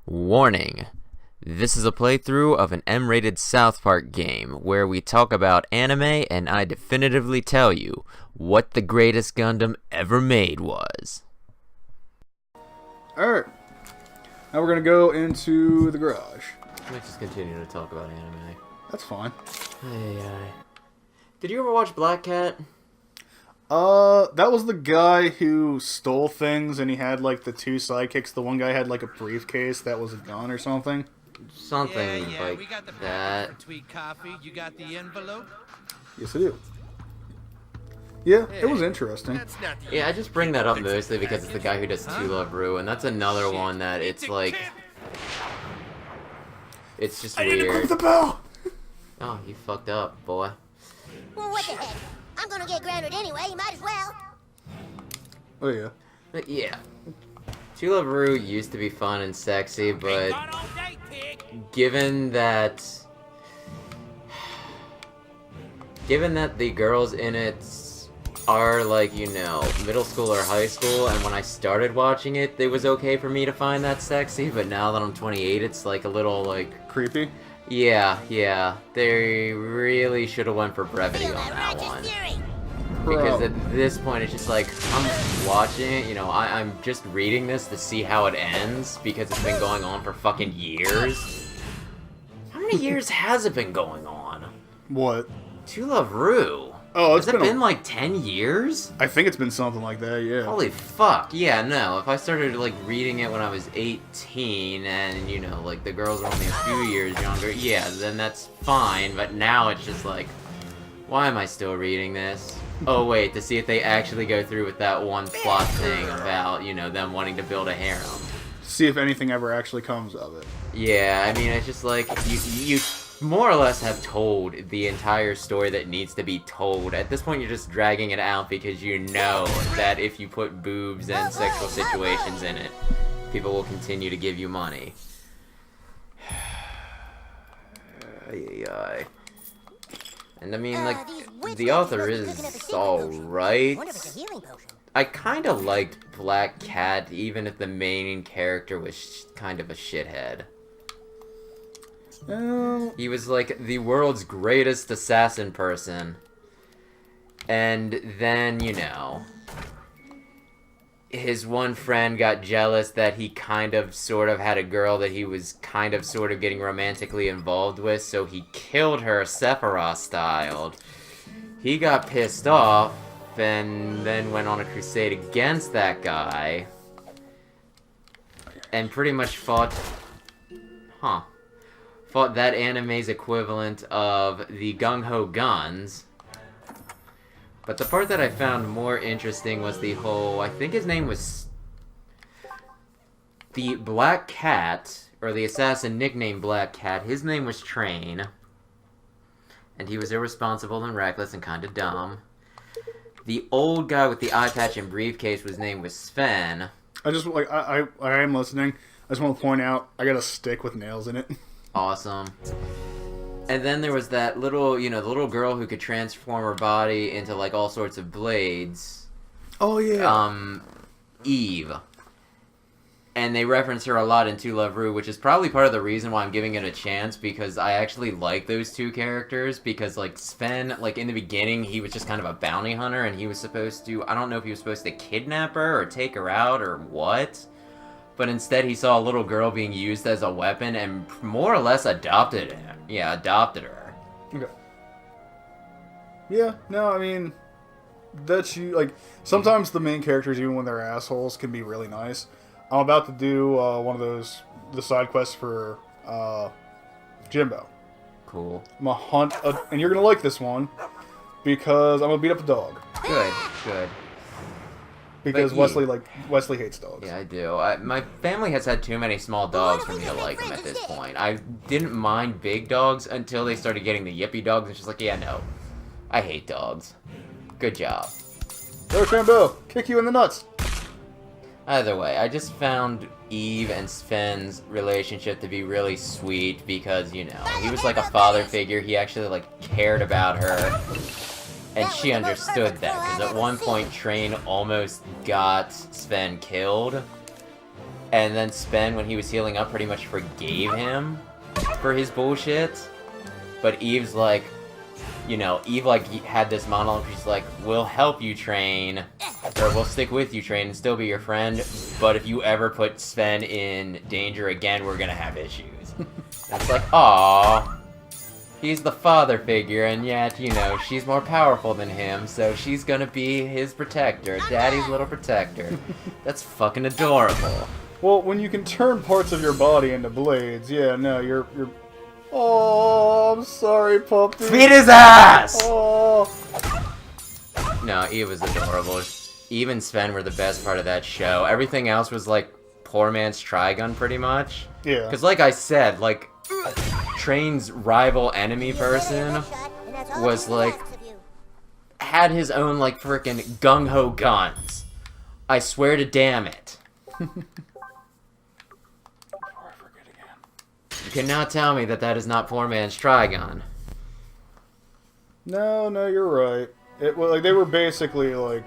Warning. This is a playthrough of an M-rated South Park game where we talk about anime and I definitively tell you what the greatest Gundam ever made was. Alright. Now we're gonna go into the garage. Let's just continue to talk about anime. That's fine. Hey. Did you ever watch Black Cat? That was the guy who stole things and he had like the two sidekicks. The one guy had like a briefcase that was a gun or something. Something like we got the that. for Tweek coffee. You got the envelope? Yes, I do. Yeah, it was interesting. That's not the Yeah, I just bring that up mostly because it's the guy who does To Love Ru, and that's another one that it's like... It's just I need to weird. click the bell! Oh, you fucked up, boy. Well, what the heck? I'm gonna get grounded anyway, you might as well. Oh yeah. But yeah. To Love Ru used to be fun and sexy, but given that the girls in it are like, you know, middle school or high school, and when I started watching it, it was okay for me to find that sexy, but now that I'm 28, it's like a little like... Creepy? Yeah. They really should have went for brevity on that one. Because at this point, it's just like, I'm watching it, you know, I'm just reading this to see how it ends, because it's been going on for fucking years. How many years has it been going on? What? To Love Ru. Oh, it's Has it been like 10 years? I think it's been something like that, yeah. Holy fuck, yeah, no, if I started, like, reading it when I was 18, and, you know, like, the girls are only a few years younger, yeah, then that's fine, but now it's just like, why am I still reading this? Oh, wait, to see if they actually go through with that one plot thing about, you know, them wanting to build a harem. See if anything ever actually comes of it. Yeah, I mean, it's just like, you more or less have told the entire story that needs to be told. At this point, you're just dragging it out because you know that if you put boobs and sexual situations in it, people will continue to give you money. And I mean, like, the author is alright. I kind of liked Black Cat, even if the main character was kind of a shithead. He was like the world's greatest assassin person. And then, you know, his one friend got jealous that he kind of sort of had a girl that he was kind of sort of getting romantically involved with, so he killed her Sephiroth styled. He got pissed off and then went on a crusade against that guy. And pretty much fought that anime's equivalent of the gung-ho guns. But the part that I found more interesting was the whole, I think his name was the Black Cat, or the assassin nicknamed Black Cat. His name was Train, and he was irresponsible and reckless and kinda dumb. The old guy with the eye patch and briefcase, his name was Sven. I am listening. I just want to point out, I got a stick with nails in it. Awesome. And then there was that little, you know, the little girl who could transform her body into, like, all sorts of blades. Oh, yeah. Eve. And they reference her a lot in To Love Ru, which is probably part of the reason why I'm giving it a chance, because I actually like those two characters, because, like, Sven, like, in the beginning, he was just kind of a bounty hunter, and he was supposed to, I don't know if he was supposed to kidnap her, or take her out, or what, but instead he saw a little girl being used as a weapon, and more or less adopted him. Yeah, adopted her. Okay. Yeah, no, I mean, that's you, like, sometimes the main characters, even when they're assholes, can be really nice. I'm about to do one of those, the side quests for Jimbo. Cool. I'm gonna hunt, and you're gonna like this one, because I'm gonna beat up a dog. Good. Because But Wesley hates dogs. Yeah, I do. My family has had too many small dogs for me to like them at this point. I didn't mind big dogs until they started getting the yippy dogs, and she's like, yeah, no. I hate dogs. Good job. There, Jimbo! Kick you in the nuts! Either way, I just found Eve and Sven's relationship to be really sweet because, you know, he was like a father figure. He actually, like, cared about her. And she understood that, because at one point Train almost got Sven killed. And then Sven, when he was healing up, pretty much forgave him for his bullshit. But Eve's like, you know, Eve like had this monologue. She's like, "We'll help you train, or we'll stick with you train and still be your friend. But if you ever put Sven in danger again, we're gonna have issues." And it's like, aww. He's the father figure, and yet, you know, she's more powerful than him, so she's gonna be his protector, daddy's little protector. That's fucking adorable. Well, when you can turn parts of your body into blades, yeah, no, you're... Oh, I'm sorry, puppy. Beat his ass! Oh. No, Eve was adorable. Eve and Sven were the best part of that show. Everything else was like poor man's Trigon, pretty much. Yeah. Because like I said, like, Train's rival enemy person was like, had his own like frickin' gung-ho guns. I swear to damn it. You cannot tell me that that is not poor man's Trigon. No, you're right. It was like they were basically like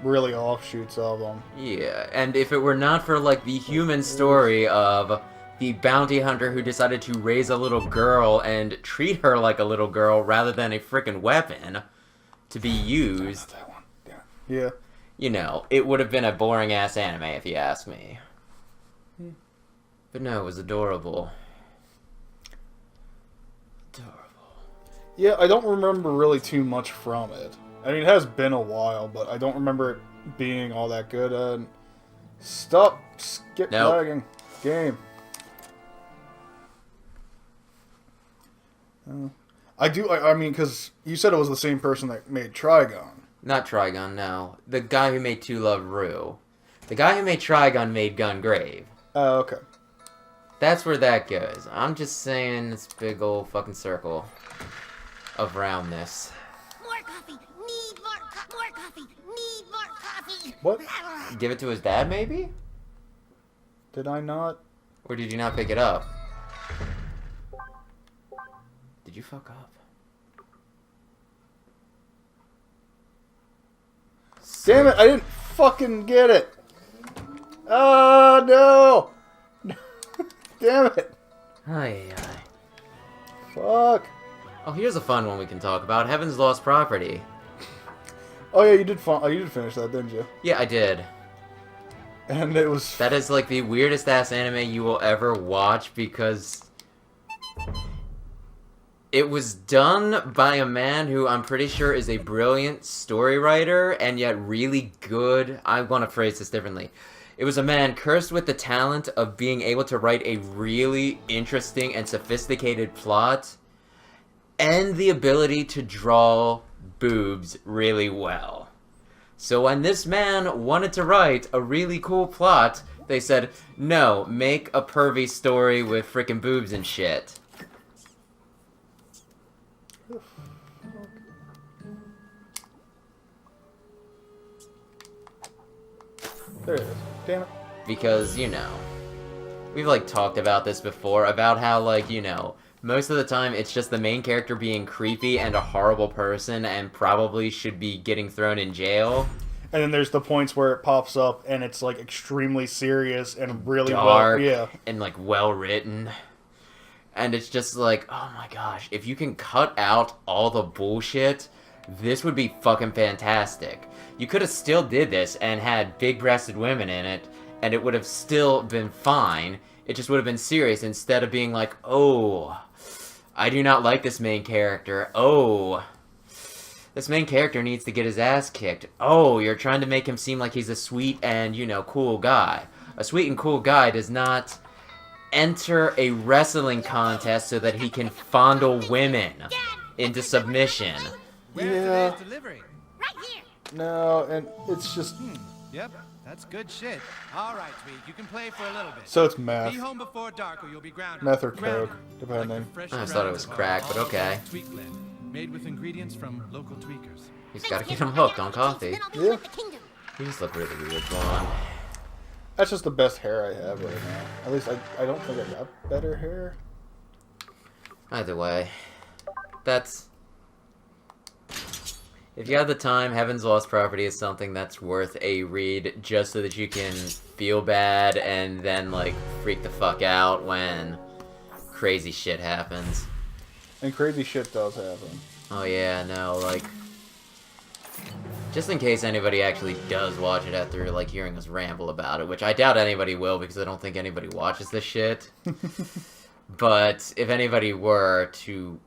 really offshoots of them. Yeah, and if it were not for like the human story of the bounty hunter who decided to raise a little girl and treat her like a little girl rather than a frickin' weapon to be used, That one. Yeah. you know, it would have been a boring ass anime if you ask me. But no, it was adorable. Yeah, I don't remember really too much from it. I mean, it has been a while, but I don't remember it being all that good. Stop, skip Nope. lagging, game. I mean, because you said it was the same person that made Trigon. Not Trigon, no. The guy who made To Love Ru. The guy who made Trigon made Gungrave. Oh, okay. That's where that goes. I'm just saying this big old fucking circle of roundness. More coffee. Need more coffee. Need more coffee. What? Give it to his dad, maybe? Did I not? Or did you not pick it up? Did you fuck up? Damn it, I didn't fucking get it. Oh, no. Damn it. Aye. Fuck. Oh, here's a fun one we can talk about. Heaven's Lost Property. Oh, yeah, you did finish that, didn't you? Yeah, I did. And it was... That is like the weirdest ass anime you will ever watch because it was done by a man who I'm pretty sure is a brilliant story writer and yet really good. I want to phrase this differently. It was a man cursed with the talent of being able to write a really interesting and sophisticated plot and the ability to draw boobs really well. So when this man wanted to write a really cool plot, they said, no, make a pervy story with frickin' boobs and shit. There it is. Damn it. Because, you know, we've, like, talked about this before, about how, like, you know, most of the time it's just the main character being creepy and a horrible person and probably should be getting thrown in jail. And then there's the points where it pops up and it's, like, extremely serious and really Dark well... Yeah. and, like, well-written. And it's just like, oh my gosh, if you can cut out all the bullshit, this would be fucking fantastic. You could have still did this and had big-breasted women in it, and it would have still been fine. It just would have been serious instead of being like, oh, I do not like this main character. Oh, this main character needs to get his ass kicked. Oh, you're trying to make him seem like he's a sweet and, you know, cool guy. A sweet and cool guy does not enter a wrestling contest so that he can fondle women into submission. Where's Yeah. today's delivery? Right here. No, and it's just... Yep, that's good shit. All right, Tweek, you can play for a little bit. So it's meth. Be home before dark or you'll be grounded. Meth or Grounded. coke, depending. Like the fresh I just thought it grounded was bar, crack, but all okay. Tweekland, made with ingredients from local tweakers. He's gotta get him hooked on coffee. Then I'll be Yeah. with the kingdom. You just look really weird, blonde. That's just the best hair I have right now. At least I don't think I got better hair. Either way, that's... If you have the time, Heaven's Lost Property is something that's worth a read just so that you can feel bad and then, like, freak the fuck out when crazy shit happens. And crazy shit does happen. Oh yeah, no, like... Just in case anybody actually does watch it after, like, hearing us ramble about it, which I doubt anybody will because I don't think anybody watches this shit. But if anybody were to...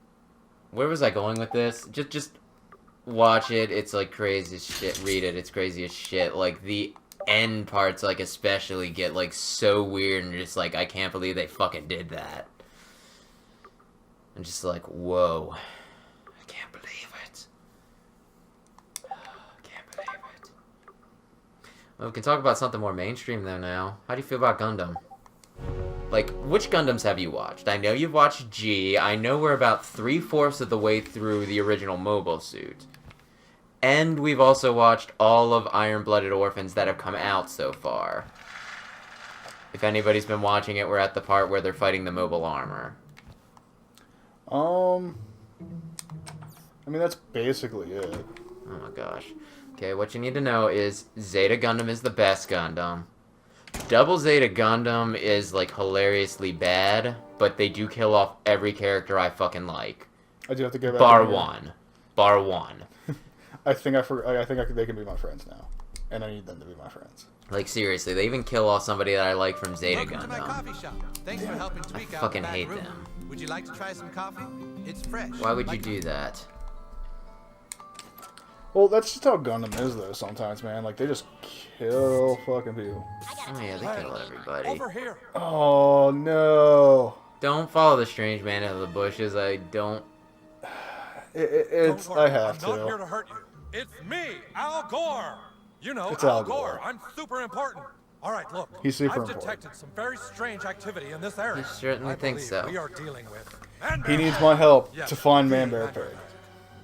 Where was I going with this? Just watch it. It's, like, crazy as shit. Read it. It's crazy as shit. Like, the end parts, like, especially get, like, so weird and just, like, I can't believe they fucking did that. I'm just like, whoa. I can't believe it. I can't believe it. Well, we can talk about something more mainstream, though, now. How do you feel about Gundam? Like, which Gundams have you watched? I know you've watched G. I know we're about 3/4 of the way through the original Mobile Suit. And we've also watched all of Iron-Blooded Orphans that have come out so far. If anybody's been watching it, we're at the part where they're fighting the mobile armor. I mean, that's basically it. Oh my gosh. Okay, what you need to know is Zeta Gundam is the best Gundam. Double Zeta Gundam is, like, hilariously bad, but they do kill off every character I fucking like. I do have to go back. Bar one. Bar one. I think they can be my friends now, and I need them to be my friends. Like, seriously, they even kill off somebody that I like from Zeta Welcome to my Gundam. coffee shop. Thanks for helping I Tweek out fucking the back hate room. them. Would you like to try some coffee? It's fresh. Why would you Like- do that? Well, that's just how Gundam is, though, sometimes, man. Like, they just kill fucking people. Oh yeah, they kill everybody. Over here. Oh, no. Don't follow the strange man out of the bushes. I don't... It's... Don't worry, I have I'm not here to. to hurt you. It's me, Al Gore. You know, It's Al Al Gore. Gore. I'm super important. All right, look. He's super I've important. detected some very strange activity in this area. You certainly I think believe so. We are dealing with. He needs my help Yes, to find being Man Bear that Pig. direct.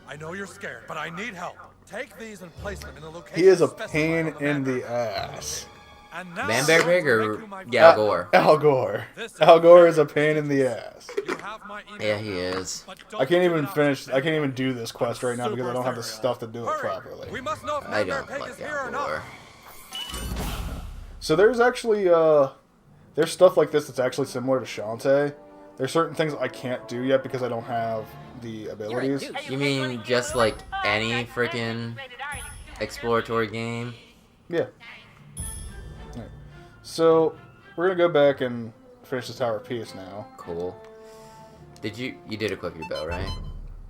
I know you're scared, but I need help. Take these and place them in the location. He is a specified pain on the in Man the Bear. ass. And now Man Bear I'm going Pig to or make you my Al friend. Gore? Al Gore. This is Al Gore is a very pain in the ass. You have my email Yeah, he now, is. but I don't can't give even it out finish... to I can't even do this quest right now because I don't have the Super stuff to do it Hurry. properly. We must know if I Man Bear don't Pig like is here or Al not. Gore. So there's actually, there's stuff like this that's actually similar to Shantae. There's certain things I can't do yet because I don't have the abilities. You mean just like any freaking exploratory game? Yeah. Alright. So, we're gonna go back and finish the Tower of Peace now. Cool. You did equip your bow, right?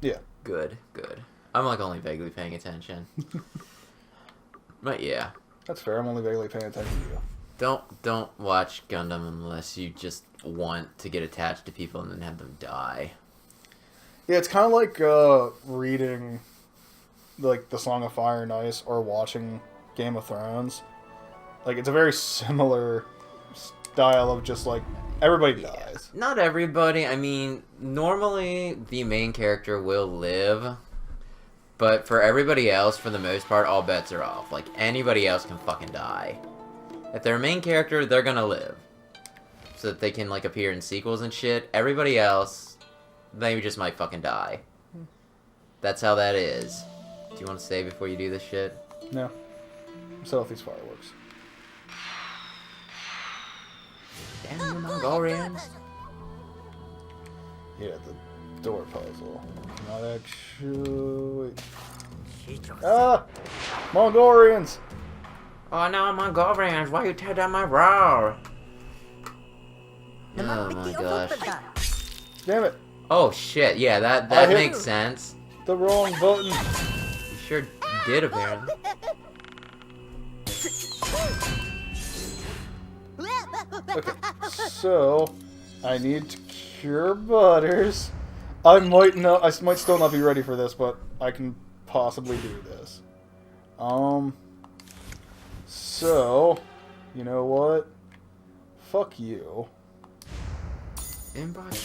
Yeah. Good, good. I'm like only vaguely paying attention. But yeah. That's fair, I'm only vaguely paying attention to you. Don't watch Gundam unless you just want to get attached to people and then have them die. Yeah, it's kind of like, reading, like, The Song of Fire and Ice or watching Game of Thrones. Like, it's a very similar style of just, like, everybody dies. Not everybody. I mean, normally the main character will live, but for everybody else, for the most part, all bets are off. Like, anybody else can fucking die. If they're a main character, they're gonna live. So that they can, like, appear in sequels and shit. Everybody else, they just might fucking die. That's how that is. Do you want to say before you do this shit? No. Set off these fireworks. Damn you, Mongolians. Yeah, the door puzzle. Not actually... Ah! Mongolians! Oh no, Mongolians, why you tear down my roar? Oh my gosh. Damn it! Oh shit, yeah, that I hit- makes sense. The wrong button! You sure did, apparently. Okay, so... I need to cure Butters. I might still not be ready for this, but I can possibly do this. So... You know what? Fuck you.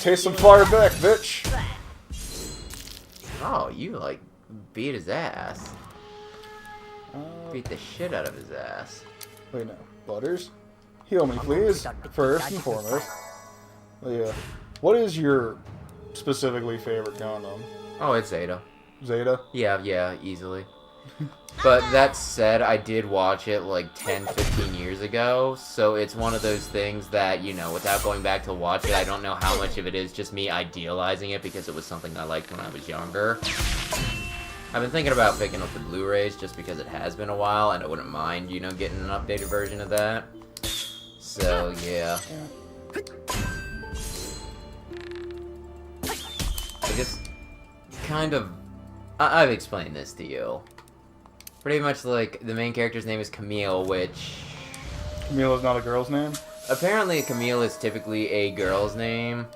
Taste some fire back, bitch! Oh, you like beat his ass. Uh, Beat the shit out of his ass. wait, no. Butters? Heal me, please. First and foremost. Yeah. What is your specifically favorite Gundam? Oh, it's Zeta. Zeta? Yeah, easily. But that said, I did watch it like 10, 15 years ago, so it's one of those things that, you know, without going back to watch it, I don't know how much of it is just me idealizing it because it was something I liked when I was younger. I've been thinking about picking up the Blu-rays just because it has been a while, and I wouldn't mind, you know, getting an updated version of that. So, yeah. I just kind of... I've explained this to you. Pretty much, like, the main character's name is Camille, which... Camille is not a girl's name? Apparently, Camille is typically a girl's name.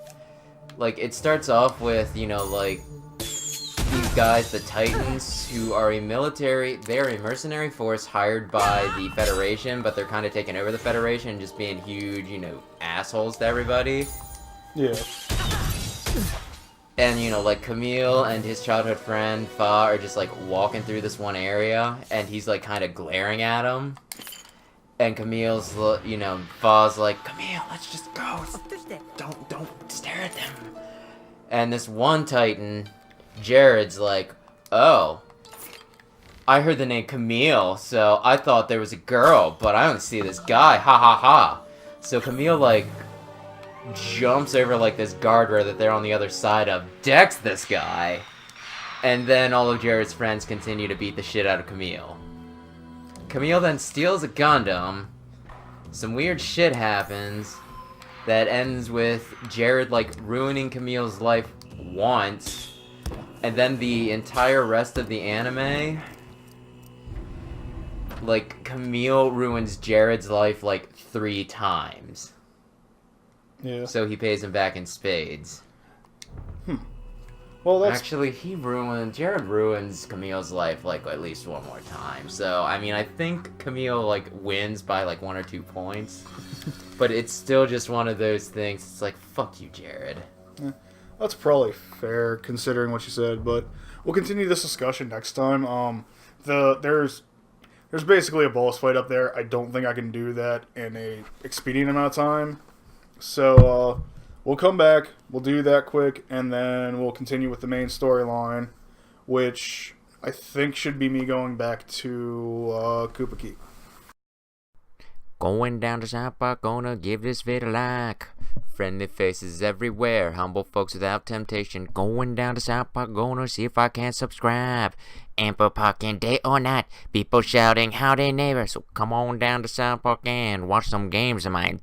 Like, it starts off with, you know, like, these guys, the Titans, who are a military... They're a mercenary force hired by the Federation, but they're kind of taking over the Federation and just being huge, you know, assholes to everybody. Yeah. And, you know, like, Camille and his childhood friend, Fa, are just, like, walking through this one area, and he's, like, kind of glaring at him. And Camille's, you know, Fa's like, Camille, let's just go. Don't stare at them. And this one Titan, Jared's like, oh, I heard the name Camille, so I thought there was a girl, but I don't see this guy, ha ha ha. So Camille, like, jumps over like this guardrail that they're on the other side of, decks this guy, and then all of Jared's friends continue to beat the shit out of Camille. Camille then steals a Gundam, some weird shit happens, that ends with Jared like ruining Camille's life once, and then the entire rest of the anime, like, Camille ruins Jared's life like 3 times. Yeah. So he pays him back in spades. Well, that's... Actually, Jared ruins Camille's life, like, at least one more time. So, I mean, I think Camille, like, wins by, like, 1 or 2 points. But it's still just one of those things. It's like, fuck you, Jared. Yeah, that's probably fair, considering what you said, but we'll continue this discussion next time. There's basically a boss fight up there. I don't think I can do that in a expedient amount of time. So, we'll come back, we'll do that quick, and then we'll continue with the main storyline, which I think should be me going back to Koopa Keep. Going down to South Park, gonna give this vid a like. Friendly faces everywhere, humble folks without temptation. Going down to South Park, gonna see if I can subscribe. Ample parking day or night, people shouting howdy neighbor. So come on down to South Park and watch some games of mine.